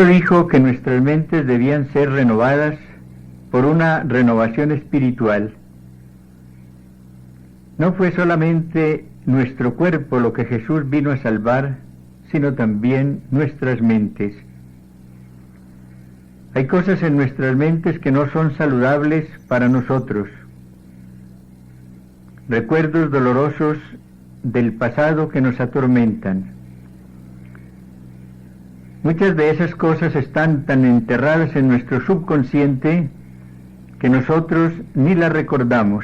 Dijo que nuestras mentes debían ser renovadas por una renovación espiritual. No fue solamente nuestro cuerpo lo que Jesús vino a salvar, sino también nuestras mentes. Hay cosas en nuestras mentes que no son saludables para nosotros. Recuerdos dolorosos del pasado que nos atormentan. Muchas de esas cosas están tan enterradas en nuestro subconsciente que nosotros ni las recordamos,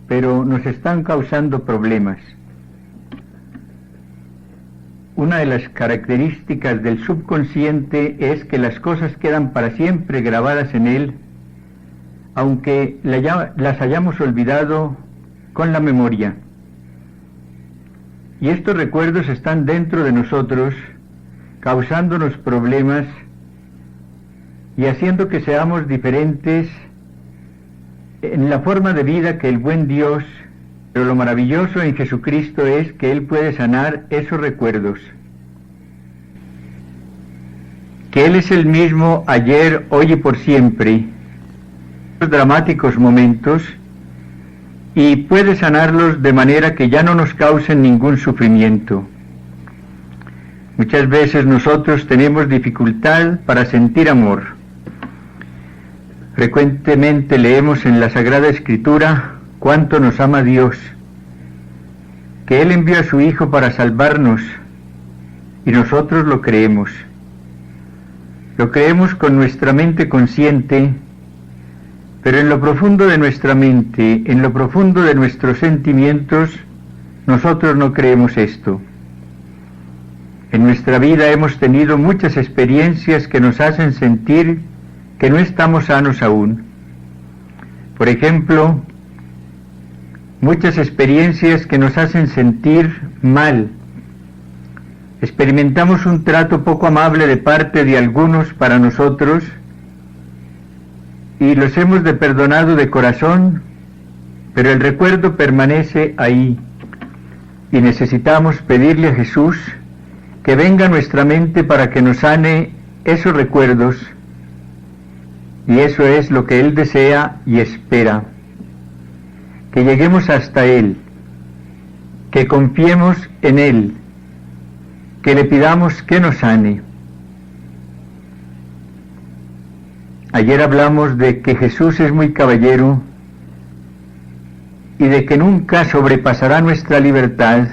pero nos están causando problemas. Una de las características del subconsciente es que las cosas quedan para siempre grabadas en él, aunque las hayamos olvidado con la memoria. Y estos recuerdos están dentro de nosotros, causándonos problemas y haciendo que seamos diferentes en la forma de vida que el buen Dios. Pero lo maravilloso en Jesucristo es que Él puede sanar esos recuerdos, que Él es el mismo ayer, hoy y por siempre, los dramáticos momentos, y puede sanarlos de manera que ya no nos causen ningún sufrimiento. Muchas veces nosotros tenemos dificultad para sentir amor. Frecuentemente leemos en la Sagrada Escritura cuánto nos ama Dios, que Él envió a su Hijo para salvarnos, y nosotros lo creemos. Lo creemos con nuestra mente consciente, pero en lo profundo de nuestra mente, en lo profundo de nuestros sentimientos, nosotros no creemos esto. En nuestra vida hemos tenido muchas experiencias que nos hacen sentir que no estamos sanos aún. Por ejemplo, muchas experiencias que nos hacen sentir mal. Experimentamos un trato poco amable de parte de algunos para nosotros y los hemos perdonado de corazón, pero el recuerdo permanece ahí y necesitamos pedirle a Jesús que venga a nuestra mente para que nos sane esos recuerdos, y eso es lo que Él desea y espera, que lleguemos hasta Él, que confiemos en Él, que le pidamos que nos sane. Ayer hablamos de que Jesús es muy caballero y de que nunca sobrepasará nuestra libertad.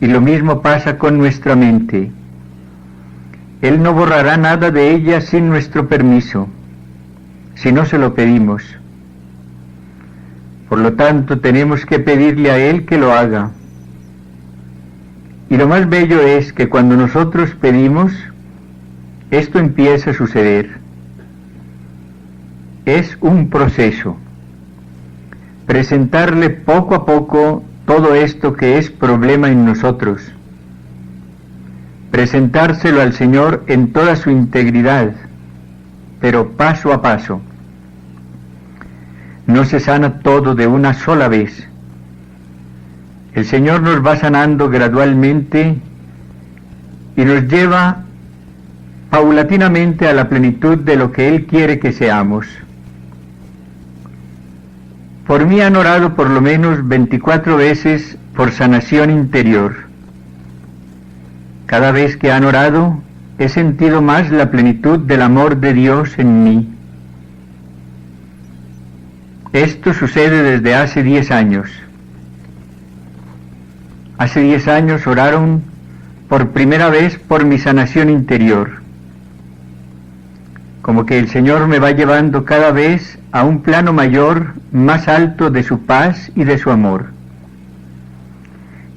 Y lo mismo pasa con nuestra mente. Él no borrará nada de ella sin nuestro permiso, si no se lo pedimos. Por lo tanto, tenemos que pedirle a Él que lo haga. Y lo más bello es que cuando nosotros pedimos, esto empieza a suceder. Es un proceso. Presentarle poco a poco todo esto que es problema en nosotros. Presentárselo al Señor en toda su integridad, pero paso a paso. No se sana todo de una sola vez. El Señor nos va sanando gradualmente y nos lleva paulatinamente a la plenitud de lo que Él quiere que seamos. Por mí han orado por lo menos 24 veces por sanación interior. Cada vez que han orado, he sentido más la plenitud del amor de Dios en mí. Esto sucede desde hace 10 años. Hace 10 años oraron por primera vez por mi sanación interior. Como que el Señor me va llevando cada vez a un plano mayor, más alto de su paz y de su amor.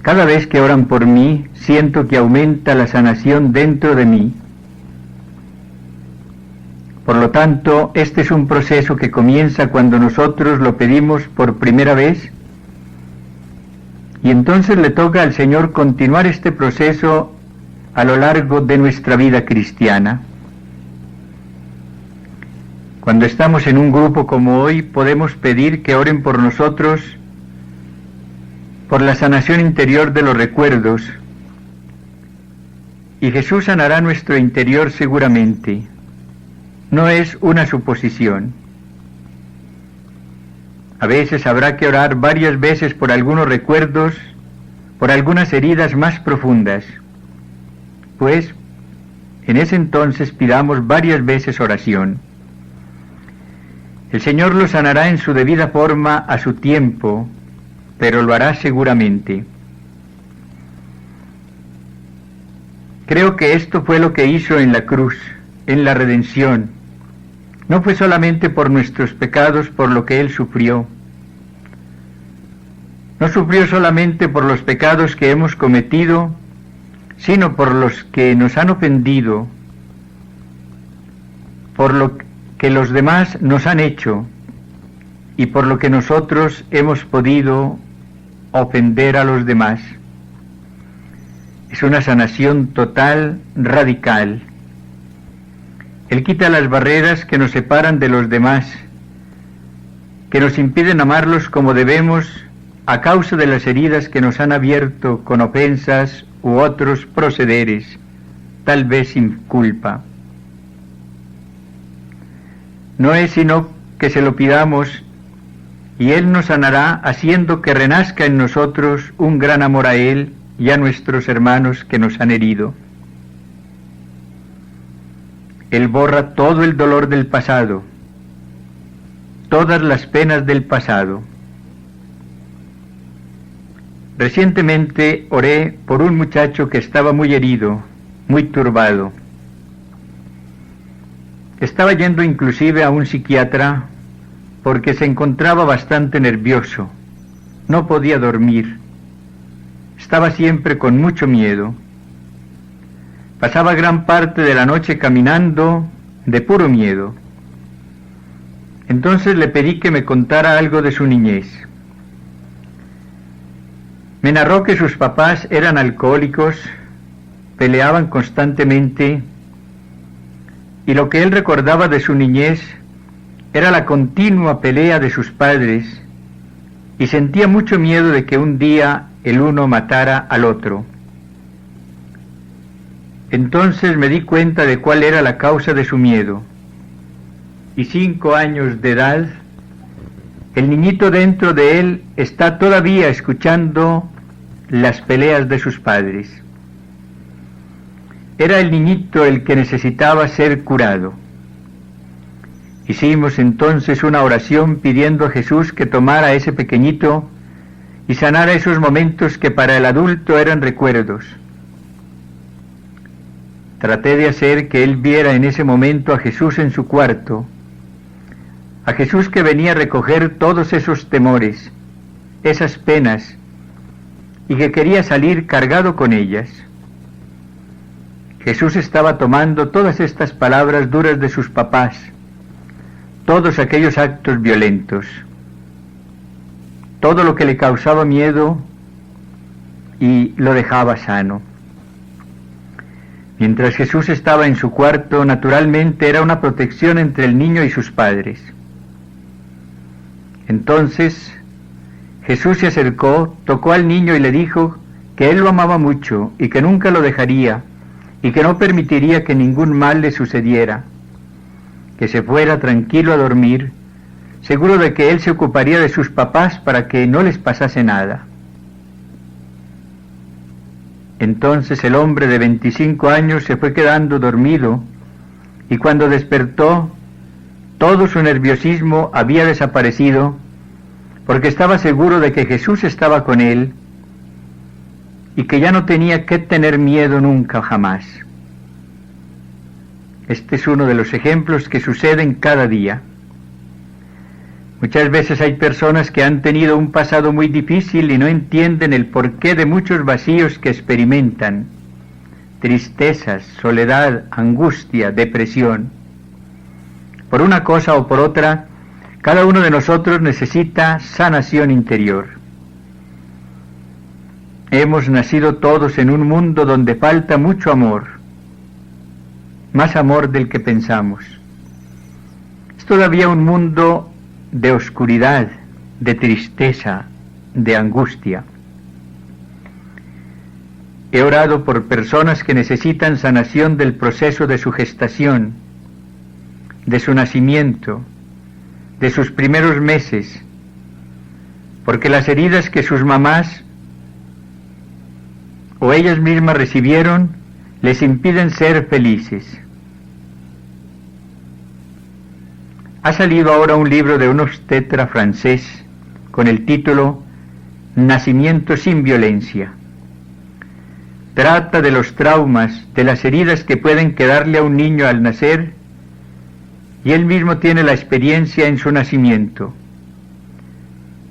Cada vez que oran por mí, siento que aumenta la sanación dentro de mí. Por lo tanto, este es un proceso que comienza cuando nosotros lo pedimos por primera vez, y entonces le toca al Señor continuar este proceso a lo largo de nuestra vida cristiana. Cuando estamos en un grupo como hoy, podemos pedir que oren por nosotros, por la sanación interior de los recuerdos, y Jesús sanará nuestro interior seguramente. No es una suposición. A veces habrá que orar varias veces por algunos recuerdos, por algunas heridas más profundas. Pues, en ese entonces pidamos varias veces oración. El Señor lo sanará en su debida forma a su tiempo, pero lo hará seguramente. Creo que esto fue lo que hizo en la cruz, en la redención. No fue solamente por nuestros pecados por lo que Él sufrió. No sufrió solamente por los pecados que hemos cometido, sino por los que nos han ofendido, por lo que los demás nos han hecho y por lo que nosotros hemos podido ofender a los demás. Es una sanación total, radical. Él quita las barreras que nos separan de los demás, que nos impiden amarlos como debemos a causa de las heridas que nos han abierto con ofensas u otros procederes, tal vez sin culpa. No es sino que se lo pidamos y Él nos sanará haciendo que renazca en nosotros un gran amor a Él y a nuestros hermanos que nos han herido. Él borra todo el dolor del pasado, todas las penas del pasado. Recientemente oré por un muchacho que estaba muy herido, muy turbado. Estaba yendo inclusive a un psiquiatra porque se encontraba bastante nervioso, no podía dormir, estaba siempre con mucho miedo. Pasaba gran parte de la noche caminando de puro miedo. Entonces le pedí que me contara algo de su niñez. Me narró que sus papás eran alcohólicos, peleaban constantemente, y lo que él recordaba de su niñez era la continua pelea de sus padres, y sentía mucho miedo de que un día el uno matara al otro. Entonces me di cuenta de cuál era la causa de su miedo, y 5 años de edad, el niñito dentro de él está todavía escuchando las peleas de sus padres. Era el niñito el que necesitaba ser curado. Hicimos entonces una oración pidiendo a Jesús que tomara a ese pequeñito y sanara esos momentos que para el adulto eran recuerdos. Traté de hacer que él viera en ese momento a Jesús en su cuarto, a Jesús que venía a recoger todos esos temores, esas penas, y que quería salir cargado con ellas. Jesús estaba tomando todas estas palabras duras de sus papás, todos aquellos actos violentos, todo lo que le causaba miedo, y lo dejaba sano. Mientras Jesús estaba en su cuarto, naturalmente era una protección entre el niño y sus padres. Entonces Jesús se acercó, tocó al niño y le dijo que él lo amaba mucho y que nunca lo dejaría y que no permitiría que ningún mal le sucediera, que se fuera tranquilo a dormir, seguro de que él se ocuparía de sus papás para que no les pasase nada. Entonces el hombre de 25 años se fue quedando dormido y cuando despertó, todo su nerviosismo había desaparecido porque estaba seguro de que Jesús estaba con él y que ya no tenía que tener miedo nunca jamás. Este es uno de los ejemplos que suceden cada día. Muchas veces hay personas que han tenido un pasado muy difícil y no entienden el porqué de muchos vacíos que experimentan, tristezas, soledad, angustia, depresión. Por una cosa o por otra, cada uno de nosotros necesita sanación interior. Hemos nacido todos en un mundo donde falta mucho amor, más amor del que pensamos. Es todavía un mundo de oscuridad, de tristeza, de angustia. he orado por personas que necesitan sanación del proceso de su gestación, de su nacimiento, de sus primeros meses, porque las heridas que sus mamás o ellas mismas recibieron les impiden ser felices. Ha salido ahora un libro de un obstetra francés con el título Nacimiento sin violencia. Trata de los traumas, de las heridas que pueden quedarle a un niño al nacer, y él mismo tiene la experiencia en su nacimiento.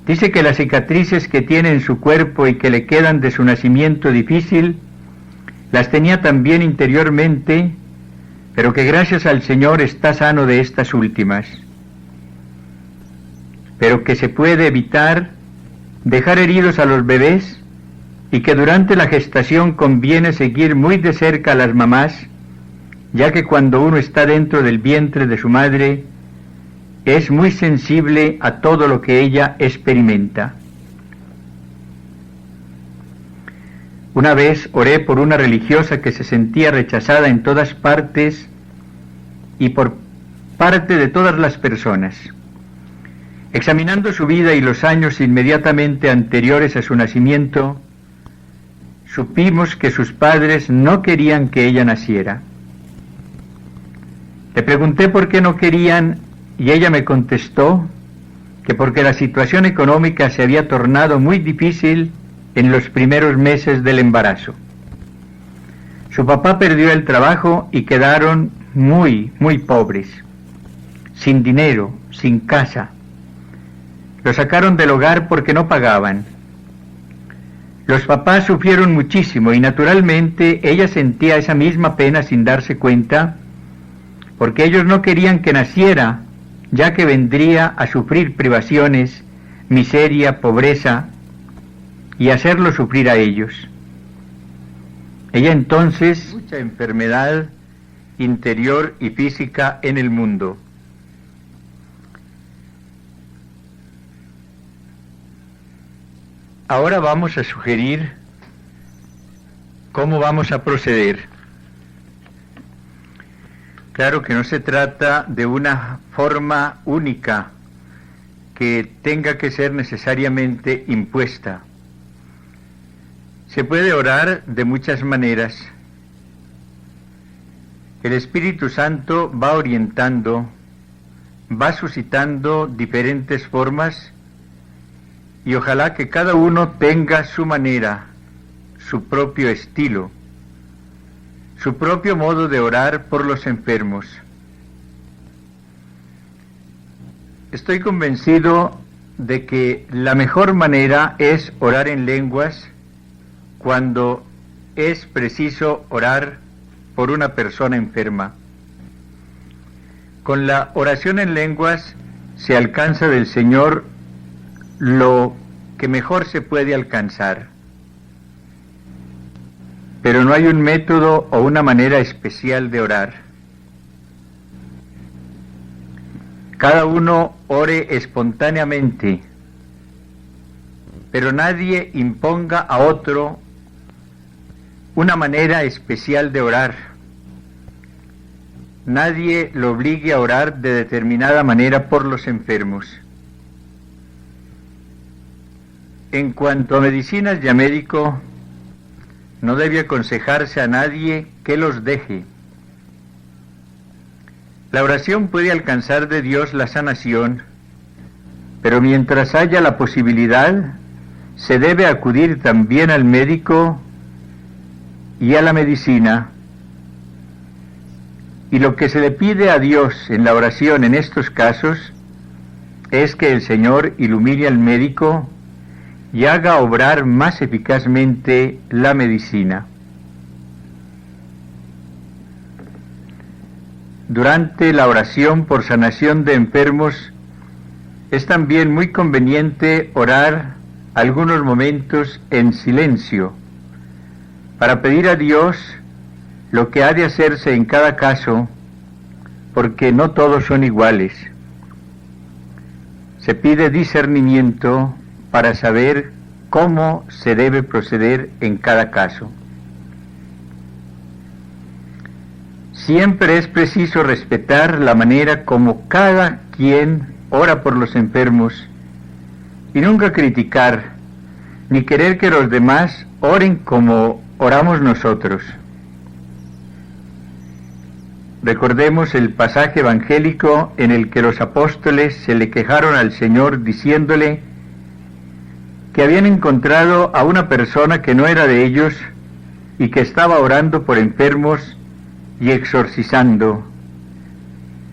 Dice que las cicatrices que tiene en su cuerpo y que le quedan de su nacimiento difícil, las tenía también interiormente, pero que gracias al Señor está sano de estas últimas. Pero que se puede evitar dejar heridos a los bebés y que durante la gestación conviene seguir muy de cerca a las mamás, ya que cuando uno está dentro del vientre de su madre, es muy sensible a todo lo que ella experimenta. Una vez oré por una religiosa que se sentía rechazada en todas partes y por parte de todas las personas. Examinando su vida y los años inmediatamente anteriores a su nacimiento, supimos que sus padres no querían que ella naciera. Le pregunté por qué no querían y ella me contestó que porque la situación económica se había tornado muy difícil en los primeros meses del embarazo. Su papá perdió el trabajo y quedaron muy pobres, sin dinero, sin casa. Lo sacaron del hogar porque no pagaban. Los papás sufrieron muchísimo y naturalmente ella sentía esa misma pena sin darse cuenta, porque ellos no querían que naciera, ya que vendría a sufrir privaciones, miseria, pobreza, y hacerlo sufrir a ellos. Ella entonces, mucha enfermedad interior y física en el mundo. Ahora vamos a sugerir cómo vamos a proceder. Claro que no se trata de una forma única que tenga que ser necesariamente impuesta. Se puede orar de muchas maneras. El Espíritu Santo va orientando, va suscitando diferentes formas y ojalá que cada uno tenga su manera, su propio estilo, su propio modo de orar por los enfermos. Estoy convencido de que la mejor manera es orar en lenguas cuando es preciso orar por una persona enferma. Con la oración en lenguas se alcanza del Señor lo que mejor se puede alcanzar. Pero no hay un método o una manera especial de orar. Cada uno ore espontáneamente, pero nadie imponga a otro una manera especial de orar. Nadie lo obligue a orar de determinada manera por los enfermos. En cuanto a medicinas y a médico, no debe aconsejarse a nadie que los deje. La oración puede alcanzar de Dios la sanación, pero mientras haya la posibilidad, se debe acudir también al médico y a la medicina. Y lo que se le pide a Dios en la oración en estos casos es que el Señor ilumine al médico y haga obrar más eficazmente la medicina. Durante la oración por sanación de enfermos, es también muy conveniente orar algunos momentos en silencio, para pedir a Dios lo que ha de hacerse en cada caso, porque no todos son iguales. Se pide discernimiento para saber cómo se debe proceder en cada caso. Siempre es preciso respetar la manera como cada quien ora por los enfermos y nunca criticar ni querer que los demás oren como oramos nosotros. Recordemos el pasaje evangélico en el que los apóstoles se le quejaron al Señor diciéndole que habían encontrado a una persona que no era de ellos y que estaba orando por enfermos y exorcizando.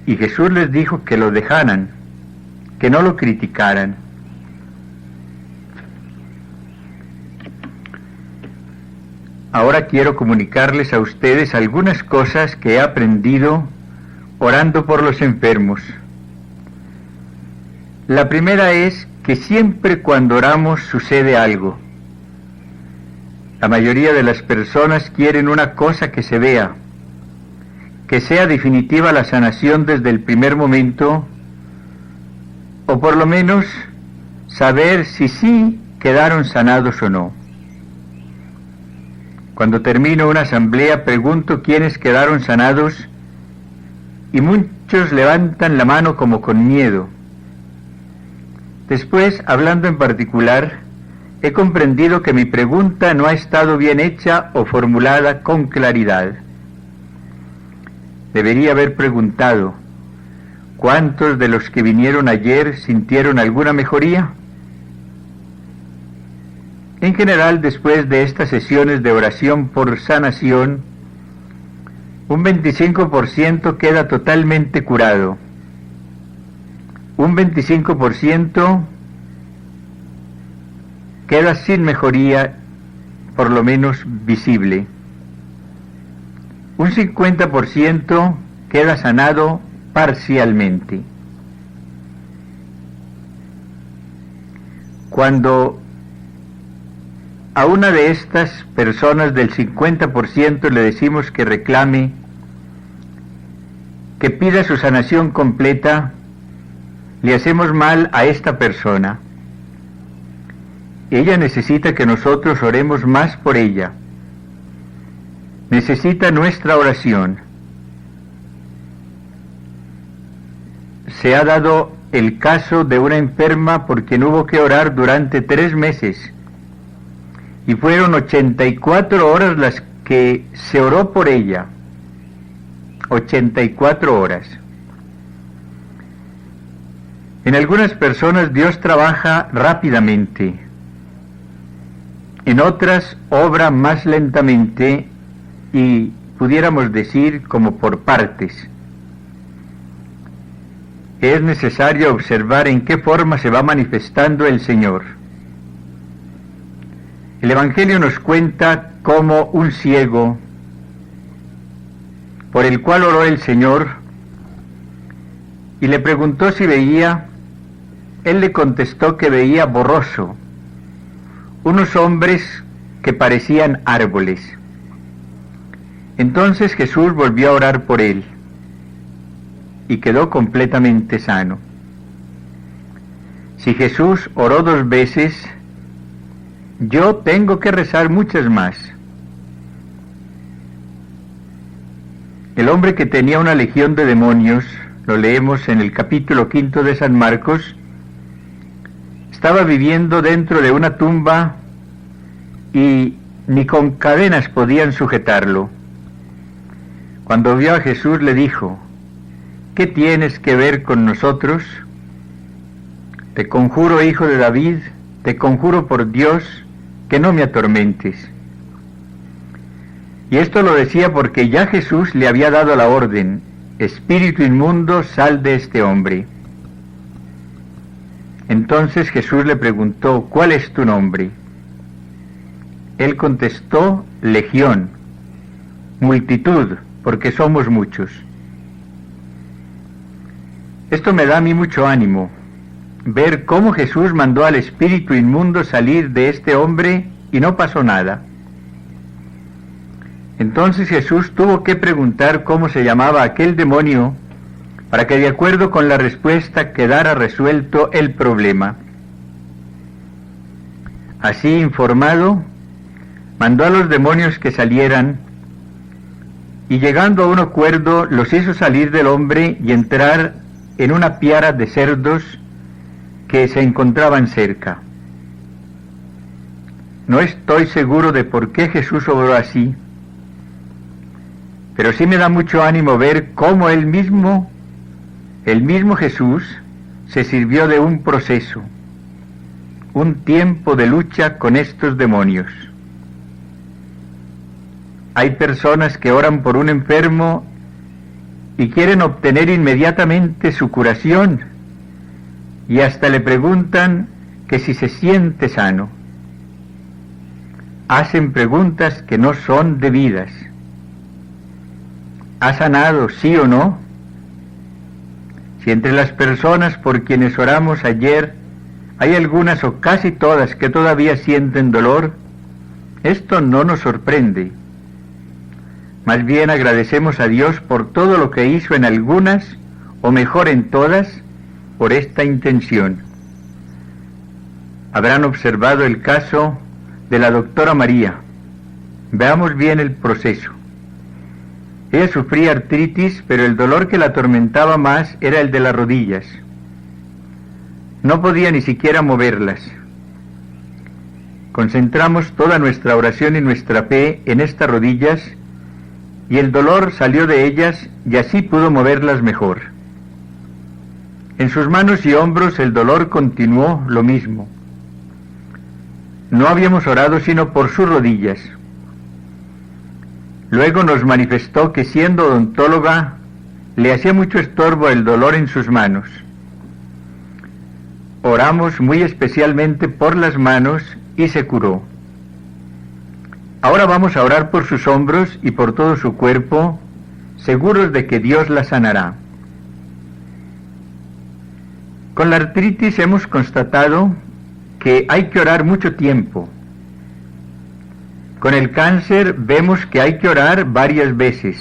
Y Jesús les dijo que lo dejaran, que no lo criticaran. Ahora quiero comunicarles a ustedes algunas cosas que he aprendido orando por los enfermos. La primera es que siempre cuando oramos sucede algo. La mayoría de las personas quieren una cosa que se vea, que sea definitiva la sanación desde el primer momento, o por lo menos saber si sí quedaron sanados o no. Cuando termino una asamblea pregunto quiénes quedaron sanados y muchos levantan la mano como con miedo. Después, hablando en particular, he comprendido que mi pregunta no ha estado bien hecha o formulada con claridad. Debería haber preguntado, ¿cuántos de los que vinieron ayer sintieron alguna mejoría? En general, después de estas sesiones de oración por sanación, un 25% queda totalmente curado. Un 25% queda sin mejoría, por lo menos visible. Un 50% queda sanado parcialmente. Cuando a una de estas personas del 50% le decimos que reclame, que pida su sanación completa, le hacemos mal a esta persona. Ella necesita que nosotros oremos más por ella. Necesita nuestra oración. Se ha dado el caso de una enferma por quien hubo que orar durante 3 meses. Y fueron 84 horas las que se oró por ella. 84 horas. En algunas personas Dios trabaja rápidamente. En otras obra más lentamente y pudiéramos decir como por partes. Es necesario observar en qué forma se va manifestando el Señor. El Evangelio nos cuenta cómo un ciego, por el cual oró el Señor, y le preguntó si veía, él le contestó que veía borroso, unos hombres que parecían árboles. Entonces Jesús volvió a orar por él, y quedó completamente sano. Si Jesús oró 2 veces, yo tengo que rezar muchas más. El hombre que tenía una legión de demonios, lo leemos en el capítulo 5 de San Marcos, estaba viviendo dentro de una tumba y ni con cadenas podían sujetarlo. Cuando vio a Jesús le dijo, ¿qué tienes que ver con nosotros? Te conjuro, hijo de David, te conjuro por Dios, que no me atormentes. Y esto lo decía porque ya Jesús le había dado la orden, espíritu inmundo, sal de este hombre. Entonces Jesús le preguntó, ¿cuál es tu nombre? Él contestó, Legión, multitud, porque somos muchos. Esto me da a mí mucho ánimo, ver cómo Jesús mandó al espíritu inmundo salir de este hombre y no pasó nada. Entonces Jesús tuvo que preguntar cómo se llamaba aquel demonio para que de acuerdo con la respuesta quedara resuelto el problema. Así informado, mandó a los demonios que salieran, y llegando a un acuerdo los hizo salir del hombre y entrar en una piara de cerdos que se encontraban cerca. No estoy seguro de por qué Jesús obró así, pero sí me da mucho ánimo ver cómo el mismo Jesús se sirvió de un proceso, un tiempo de lucha con estos demonios. Hay personas que oran por un enfermo y quieren obtener inmediatamente su curación y hasta le preguntan que si se siente sano. Hacen preguntas que no son debidas. ¿Ha sanado, sí o no? Si entre las personas por quienes oramos ayer hay algunas o casi todas que todavía sienten dolor, esto no nos sorprende. Más bien agradecemos a Dios por todo lo que hizo en algunas, o mejor en todas, por esta intención. Habrán observado el caso de la doctora María. Veamos bien el proceso. Ella sufría artritis, pero el dolor que la atormentaba más era el de las rodillas. No podía ni siquiera moverlas. Concentramos toda nuestra oración y nuestra fe en estas rodillas, y el dolor salió de ellas y así pudo moverlas mejor. En sus manos y hombros el dolor continuó lo mismo. No habíamos orado sino por sus rodillas. Luego nos manifestó que siendo odontóloga le hacía mucho estorbo el dolor en sus manos. Oramos muy especialmente por las manos y se curó. Ahora vamos a orar por sus hombros y por todo su cuerpo, seguros de que Dios la sanará. Con la artritis hemos constatado que hay que orar mucho tiempo. Con el cáncer vemos que hay que orar varias veces.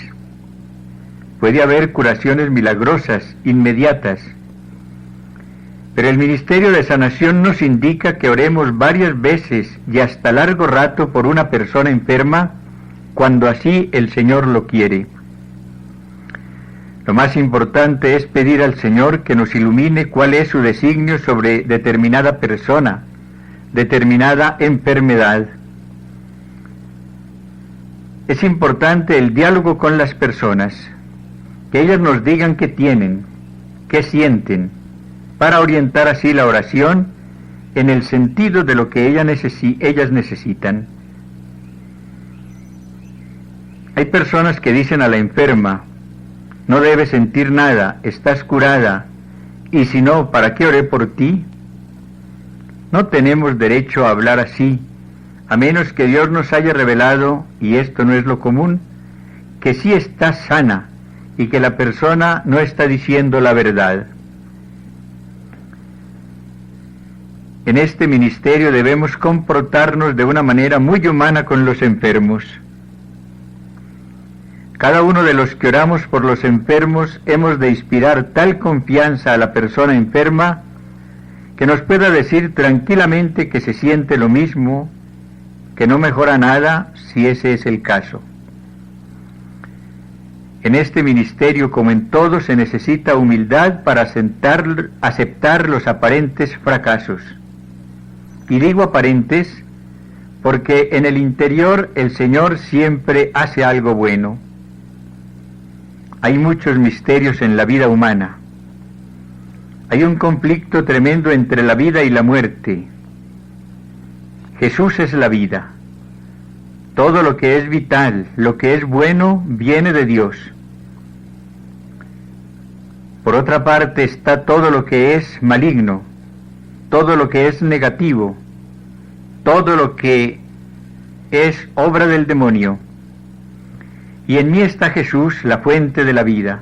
Puede haber curaciones milagrosas, inmediatas. Pero el ministerio de sanación nos indica que oremos varias veces y hasta largo rato por una persona enferma, cuando así el Señor lo quiere. Lo más importante es pedir al Señor que nos ilumine cuál es su designio sobre determinada persona, determinada enfermedad. Es importante el diálogo con las personas, que ellas nos digan qué tienen, qué sienten, para orientar así la oración en el sentido de lo que ellas necesitan. Hay personas que dicen a la enferma: no debes sentir nada, estás curada, y si no, ¿para qué oré por ti? No tenemos derecho a hablar así, a menos que Dios nos haya revelado, y esto no es lo común, que sí está sana y que la persona no está diciendo la verdad. En este ministerio debemos comportarnos de una manera muy humana con los enfermos. Cada uno de los que oramos por los enfermos hemos de inspirar tal confianza a la persona enferma que nos pueda decir tranquilamente que se siente lo mismo, que no mejora nada si ese es el caso. En este ministerio, como en todo, se necesita humildad para aceptar los aparentes fracasos. Y digo aparentes porque en el interior el Señor siempre hace algo bueno. Hay muchos misterios en la vida humana. Hay un conflicto tremendo entre la vida y la muerte. Jesús es la vida. Todo lo que es vital, lo que es bueno, viene de Dios. Por otra parte está todo lo que es maligno, todo lo que es negativo, todo lo que es obra del demonio. Y en mí está Jesús, la fuente de la vida.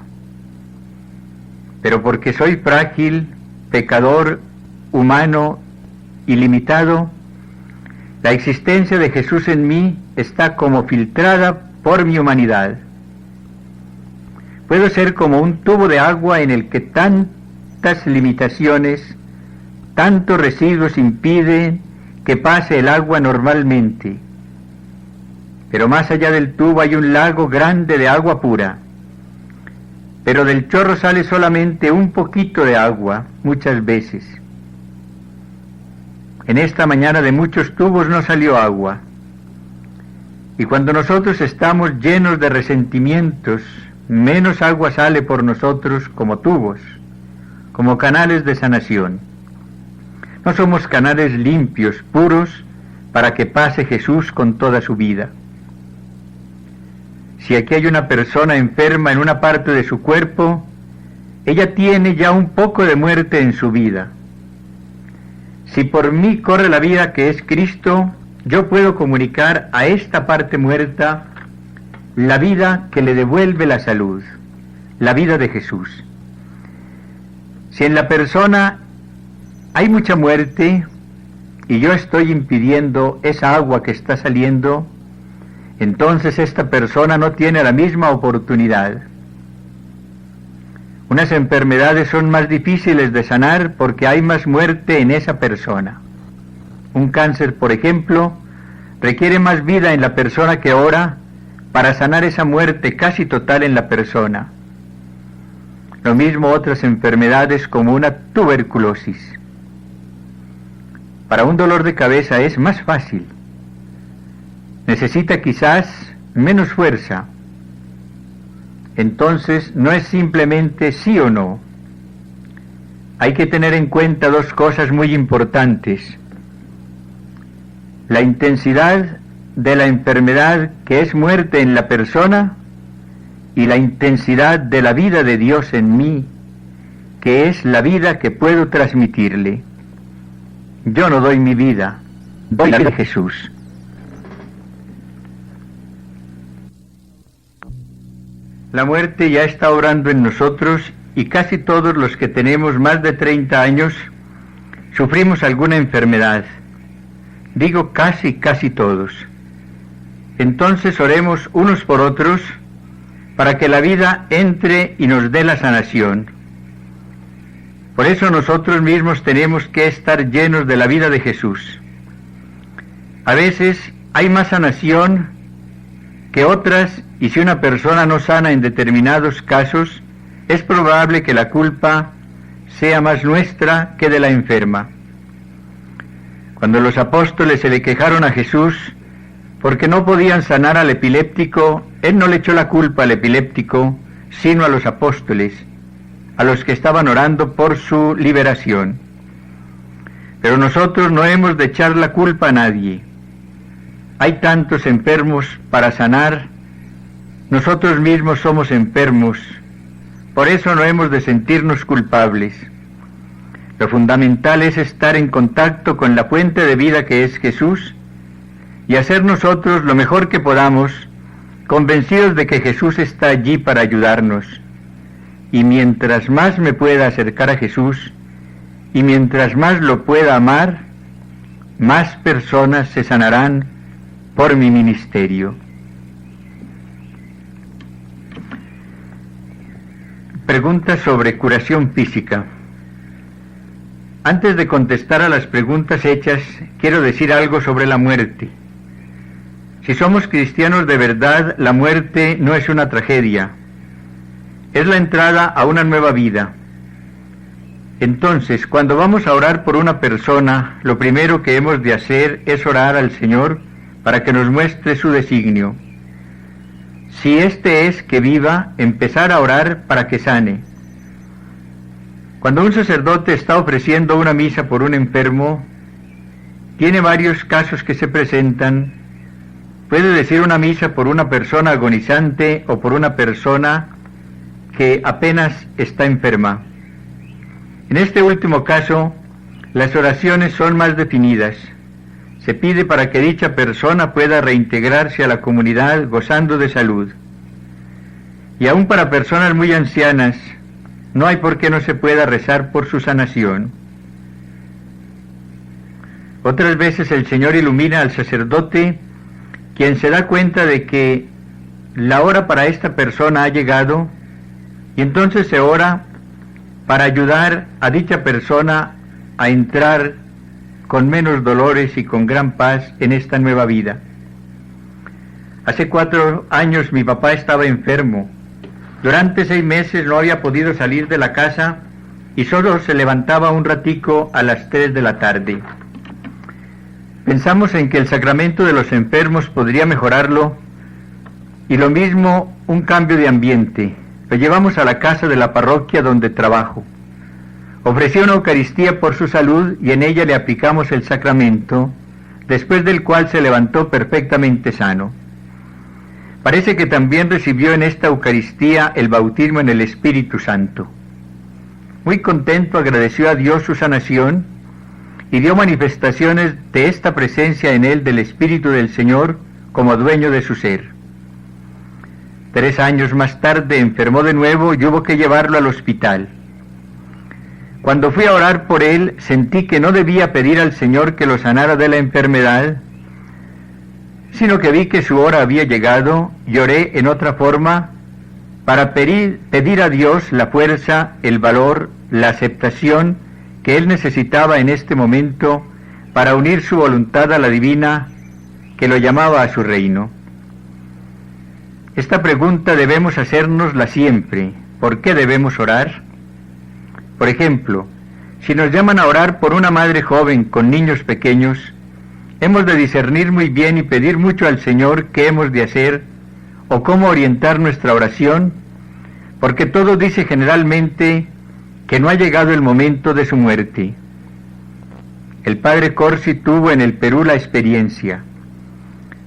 Pero porque soy frágil, pecador, humano y limitado, la existencia de Jesús en mí está como filtrada por mi humanidad. Puedo ser como un tubo de agua en el que tantas limitaciones, tantos residuos impiden que pase el agua normalmente. pero más allá del tubo hay un lago grande de agua pura. Pero del chorro sale solamente un poquito de agua, muchas veces. En esta mañana de muchos tubos no salió agua. Y cuando nosotros estamos llenos de resentimientos, menos agua sale por nosotros como tubos, como canales de sanación. No somos canales limpios, puros, para que pase Jesús con toda su vida. Si aquí hay una persona enferma en una parte de su cuerpo, ella tiene ya un poco de muerte en su vida. Si por mí corre la vida que es Cristo, yo puedo comunicar a esta parte muerta la vida que le devuelve la salud, la vida de Jesús. Si en la persona hay mucha muerte y yo estoy impidiendo esa agua que está saliendo, entonces esta persona no tiene la misma oportunidad. Unas enfermedades son más difíciles de sanar porque hay más muerte en esa persona. Un cáncer, por ejemplo, requiere más vida en la persona que ora para sanar esa muerte casi total en la persona. Lo mismo otras enfermedades como una tuberculosis. Para un dolor de cabeza es más fácil. Necesita quizás menos fuerza. Entonces no es simplemente sí o no. Hay que tener en cuenta dos cosas muy importantes. La intensidad de la enfermedad que es muerte en la persona y la intensidad de la vida de Dios en mí, que es la vida que puedo transmitirle. Yo no doy mi vida, doy la vida de Jesús. La muerte ya está obrando en nosotros y casi todos los que tenemos más de 30 años sufrimos alguna enfermedad. Digo casi todos. Entonces oremos unos por otros para que la vida entre y nos dé la sanación. Por eso nosotros mismos tenemos que estar llenos de la vida de Jesús. A veces hay más sanación que otras, y si una persona no sana en determinados casos, es probable que la culpa sea más nuestra que de la enferma. Cuando los apóstoles se le quejaron a Jesús porque no podían sanar al epiléptico, Él no le echó la culpa al epiléptico, sino a los apóstoles, a los que estaban orando por su liberación. Pero nosotros no hemos de echar la culpa a nadie. Hay tantos enfermos para sanar, nosotros mismos somos enfermos, por eso no hemos de sentirnos culpables. Lo fundamental es estar en contacto con la fuente de vida que es Jesús y hacer nosotros lo mejor que podamos, convencidos de que Jesús está allí para ayudarnos. Y mientras más me pueda acercar a Jesús y mientras más lo pueda amar, más personas se sanarán por mi ministerio. Preguntas sobre curación física. Antes de contestar a las preguntas hechas, quiero decir algo sobre la muerte. Si somos cristianos de verdad, la muerte no es una tragedia, es la entrada a una nueva vida. Entonces, cuando vamos a orar por una persona, lo primero que hemos de hacer es orar al Señor para que nos muestre su designio. Si este es que viva, empezar a orar para que sane. Cuando un sacerdote está ofreciendo una misa por un enfermo, tiene varios casos que se presentan. Puede decir una misa por una persona agonizante o por una persona que apenas está enferma. En este último caso, las oraciones son más definidas. Se pide para que dicha persona pueda reintegrarse a la comunidad gozando de salud. Y aún para personas muy ancianas, no hay por qué no se pueda rezar por su sanación. Otras veces el Señor ilumina al sacerdote, quien se da cuenta de que la hora para esta persona ha llegado, y entonces se ora para ayudar a dicha persona a entrar con menos dolores y con gran paz en esta nueva vida. Hace 4 años mi papá estaba enfermo. Durante 6 meses no había podido salir de la casa y solo se levantaba un ratico a las 3 de la tarde. Pensamos en que el sacramento de los enfermos podría mejorarlo y lo mismo un cambio de ambiente. Lo llevamos a la casa de la parroquia donde trabajo. Ofreció una Eucaristía por su salud y en ella le aplicamos el sacramento, después del cual se levantó perfectamente sano. Parece que también recibió en esta Eucaristía el bautismo en el Espíritu Santo. Muy contento agradeció a Dios su sanación y dio manifestaciones de esta presencia en él del Espíritu del Señor como dueño de su ser. 3 años más tarde enfermó de nuevo y hubo que llevarlo al hospital. Cuando fui a orar por él, sentí que no debía pedir al Señor que lo sanara de la enfermedad, sino que vi que su hora había llegado y oré en otra forma para pedir a Dios la fuerza, el valor, la aceptación que él necesitaba en este momento para unir su voluntad a la divina que lo llamaba a su reino. Esta pregunta debemos hacérnosla siempre. ¿Por qué debemos orar? Por ejemplo, si nos llaman a orar por una madre joven con niños pequeños, hemos de discernir muy bien y pedir mucho al Señor qué hemos de hacer o cómo orientar nuestra oración, porque todo dice generalmente que no ha llegado el momento de su muerte. El padre Corsi tuvo en el Perú la experiencia.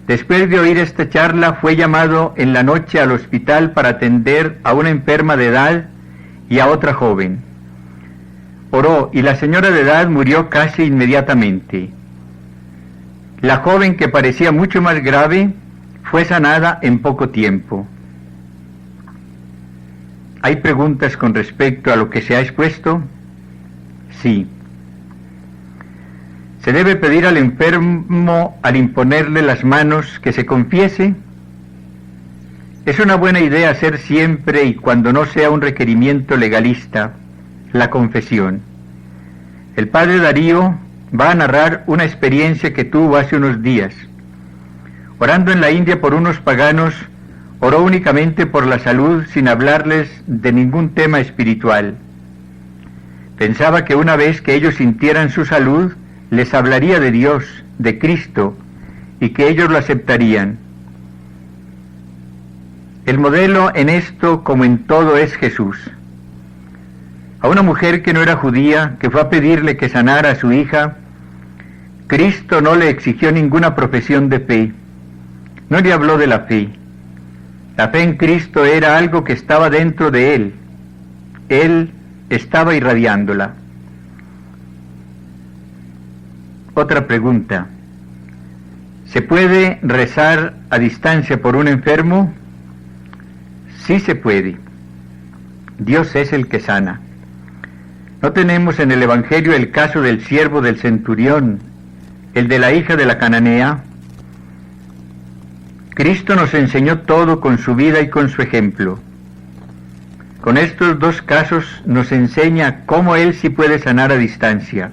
Después de oír esta charla, fue llamado en la noche al hospital para atender a una enferma de edad y a otra joven. Oró y la señora de edad murió casi inmediatamente. La joven, que parecía mucho más grave, fue sanada en poco tiempo. ¿Hay preguntas con respecto a lo que se ha expuesto? Sí. ¿Se debe pedir al enfermo, al imponerle las manos, que se confiese? Es una buena idea hacer siempre, y cuando no sea un requerimiento legalista, la confesión. El padre Darío va a narrar una experiencia que tuvo hace unos días. Orando en la India por unos paganos, oró únicamente por la salud sin hablarles de ningún tema espiritual. Pensaba que una vez que ellos sintieran su salud, les hablaría de Dios, de Cristo, y que ellos lo aceptarían. El modelo en esto, como en todo, es Jesús. A una mujer que no era judía, que fue a pedirle que sanara a su hija, Cristo no le exigió ninguna profesión de fe, no le habló de la fe. La fe en Cristo era algo que estaba dentro de él estaba irradiándola. Otra pregunta: ¿se puede rezar a distancia por un enfermo? Sí se puede. Dios es el que sana. ¿No tenemos en el Evangelio el caso del siervo del centurión, el de la hija de la cananea? Cristo nos enseñó todo con su vida y con su ejemplo. Con estos 2 casos nos enseña cómo Él sí puede sanar a distancia.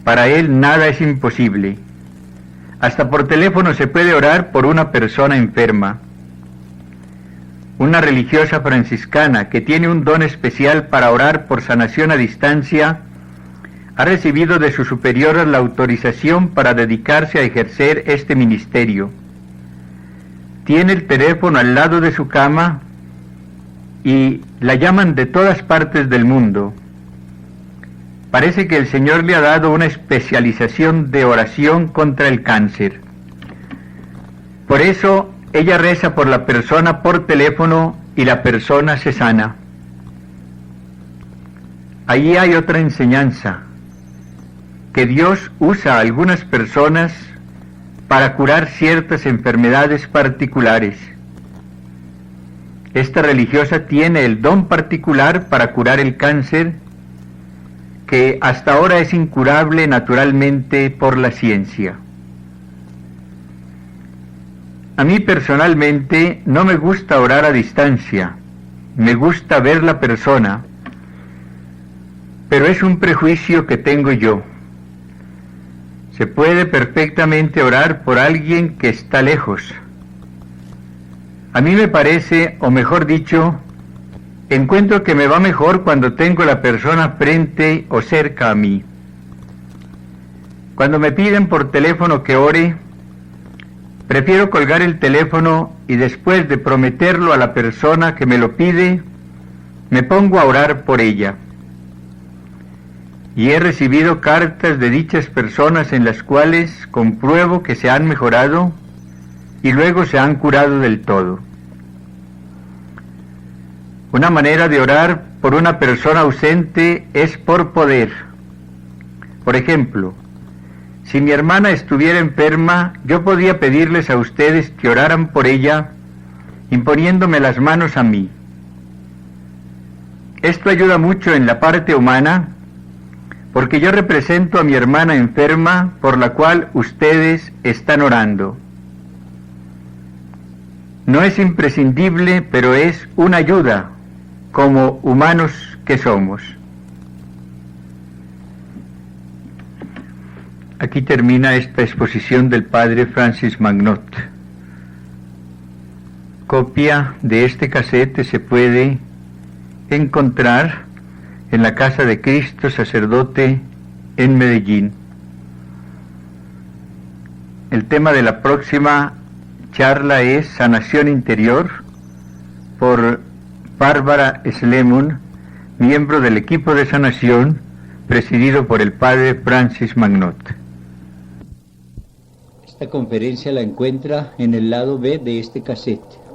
Para Él nada es imposible. Hasta por teléfono se puede orar por una persona enferma. Una religiosa franciscana que tiene un don especial para orar por sanación a distancia, ha recibido de sus superiores la autorización para dedicarse a ejercer este ministerio. Tiene el teléfono al lado de su cama y la llaman de todas partes del mundo. Parece que el Señor le ha dado una especialización de oración contra el cáncer. Por eso ella reza por la persona por teléfono y la persona se sana. Allí hay otra enseñanza, que Dios usa a algunas personas para curar ciertas enfermedades particulares. Esta religiosa tiene el don particular para curar el cáncer, que hasta ahora es incurable naturalmente por la ciencia. A mí personalmente no me gusta orar a distancia, me gusta ver la persona, pero es un prejuicio que tengo yo. Se puede perfectamente orar por alguien que está lejos, A mí me parece, o mejor dicho, encuentro que me va mejor cuando tengo la persona frente o cerca a mí. Cuando me piden por teléfono que ore, prefiero colgar el teléfono y después de prometerlo a la persona que me lo pide, me pongo a orar por ella. Y he recibido cartas de dichas personas en las cuales compruebo que se han mejorado y luego se han curado del todo. Una manera de orar por una persona ausente es por poder. Por ejemplo, si mi hermana estuviera enferma, yo podía pedirles a ustedes que oraran por ella, imponiéndome las manos a mí. Esto ayuda mucho en la parte humana, porque yo represento a mi hermana enferma por la cual ustedes están orando. No es imprescindible, pero es una ayuda, como humanos que somos. Aquí termina esta exposición del padre Francis Magnot. Copia de este casete se puede encontrar en la Casa de Cristo Sacerdote en Medellín. El tema de la próxima charla es Sanación Interior, por Bárbara Slemon, miembro del equipo de sanación presidido por el padre Francis Magnot. Esta conferencia la encuentra en el lado B de este casete.